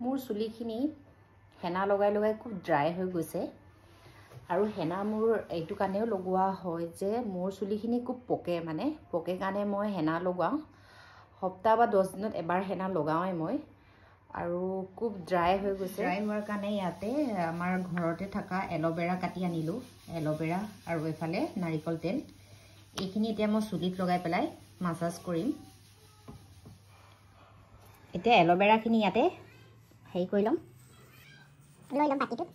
মোৰ চুলিখিনি হেনা লগাই লগাই খুব ড্ৰাই হৈ গৈছে আৰু হেনা মোৰ এইটো কাৰণেও লগোৱা হয় যে মোৰ চুলিখিনি খুব পকে পকে কাৰণে মই হেনা লগাওঁ সপ্তাহ বা 10 দিনত এবাৰ হেনা লগাওঁৱে মই আৰু খুব ড্ৰাই হৈ গৈছে ড্ৰাই হোৱাৰ কাৰণে ইয়াতে আমাৰ ঘৰতে থকা এল'ভেৰা কাটি আনিলোঁ এল'ভেৰা আৰু এফালে নাৰিকল তেল এইখিনি এতিয়া মই চুলিত লগাই পেলাই মাছাজ কৰিম এতিয়া এল'ভেৰাখিনি ইয়াতে হেৰি কৰি ল'ম লৈ ল'ম বাতিটোত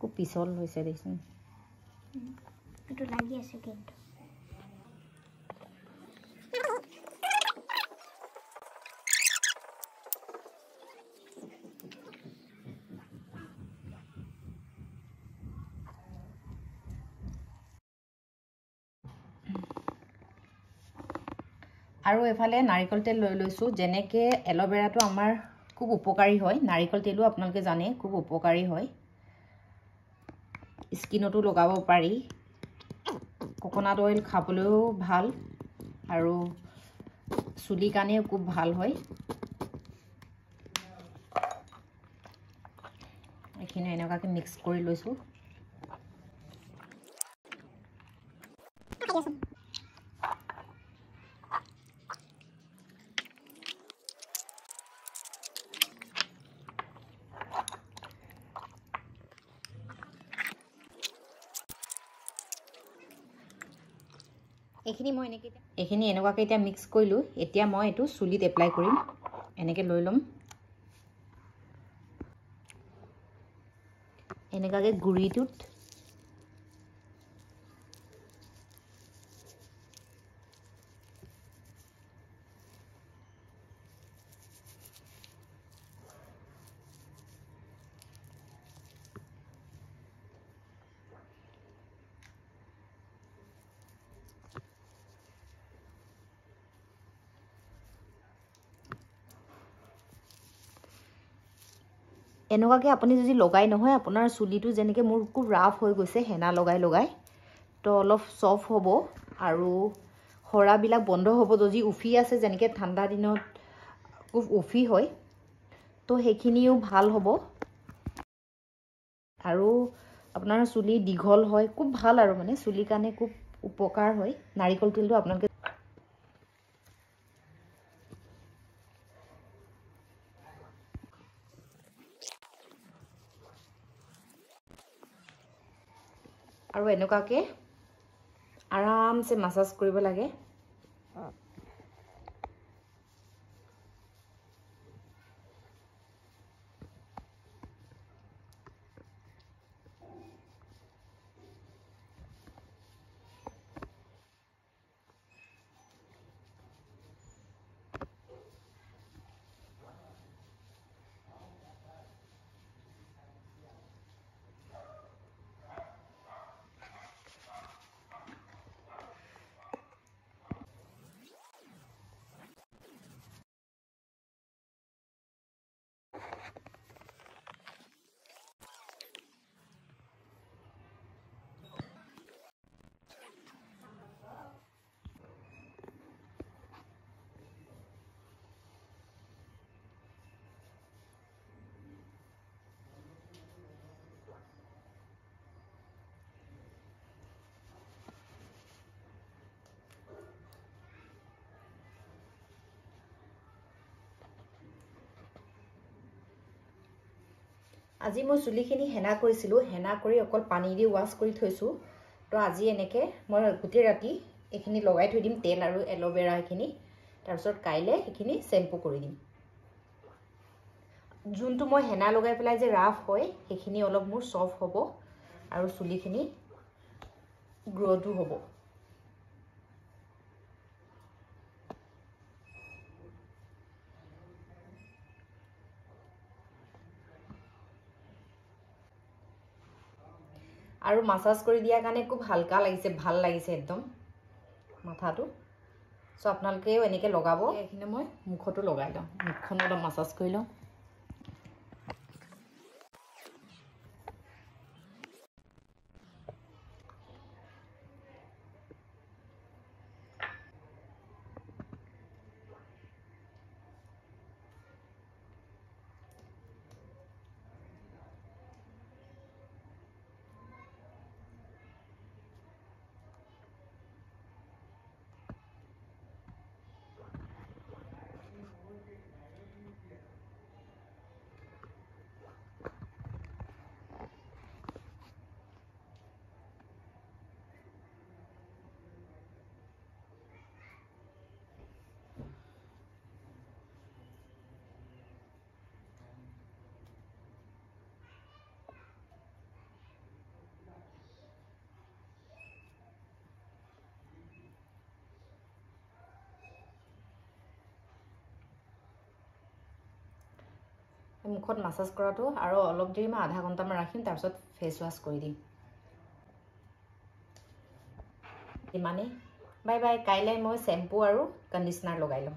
খুব পিছল হৈছে দেখিছোন এইটো লাগি আছে কিন্তু আৰু এফালে নাৰিকল তেল লৈ লৈছোঁ যেনেকৈ এল'ভেৰাটো আমাৰ খুব উপকাৰী হয় নাৰিকল তেলো আপোনালোকে জানে খুব উপকাৰী হয় স্কিনতো লগাব পাৰি কোকোনাট অইল খাবলৈও ভাল আৰু চুলিৰ কাৰণেও খুব ভাল হয় এইখিনি এনেকুৱাকৈ মিক্স কৰি লৈছোঁ এইখিনি এনেকুৱাকৈ এতিয়া মিক্স কৰিলোঁ এতিয়া মই এইটো চুলিত এপ্লাই কৰিম এনেকৈ লৈ ল'ম এনেকুৱাকৈ গুৰিটোত এনেকুৱাকৈ আপুনি যদি লগাই নহয় আপোনাৰ চুলিটো যেনেকৈ মোৰ খুব ৰাফ হৈ গৈছে হেনা লগাই লগাই তো অলপ চফ্ট হ'ব আৰু সৰাবিলাক বন্ধ হ'ব যদি উফি আছে যেনেকৈ ঠাণ্ডা দিনত খুব উফি হয় তো সেইখিনিও ভাল হ'ব আৰু আপোনাৰ চুলি দীঘল হয় খুব ভাল আৰু চুলিৰ কাৰণে খুব উপকাৰ হয় নাৰিকল তেলটো আপোনালোকে আৰু এনেকুৱাকৈ আৰামছে মাছাজ কৰিব লাগে আজি মই চুলিখিনি হেনা কৰিছিলোঁ হেনা কৰি অকল পানী দি ৱাছ কৰি থৈছোঁ তো আজি এনেকৈ মই গোটেই ৰাতি এইখিনি লগাই থৈ দিম তেল আৰু এল'ভেৰা এইখিনি তাৰপিছত কাইলৈ এইখিনি শ্বেম্পু কৰি দিম যোনটো মই হেনা লগাই পেলাই যে ৰাফ হয় সেইখিনি অলপ মোৰ চফ্ট হ'ব আৰু চুলিখিনি গ্ৰ'থো হ'ব আৰু মাছাজ কৰি দিয়াৰ কাৰণে খুব হালকা লাগিছে ভাল লাগিছে একদম মাথাটো সো আপোনালোকেও এনেকৈ লগাব এইখিনি মই মুখতো লগাই লওঁ মুখখন অলপ মাছাজ কৰি লওঁ মুখত মাছাজ কৰাটো আৰু অলপ দেৰি মই আধা ঘণ্টামান ৰাখিম তাৰপিছত ফেচ ৱাছ কৰি দিম ইমানেই বাই বাই কাইলৈ মই শ্বেম্পু আৰু কণ্ডিচনাৰ লগাই ল'ম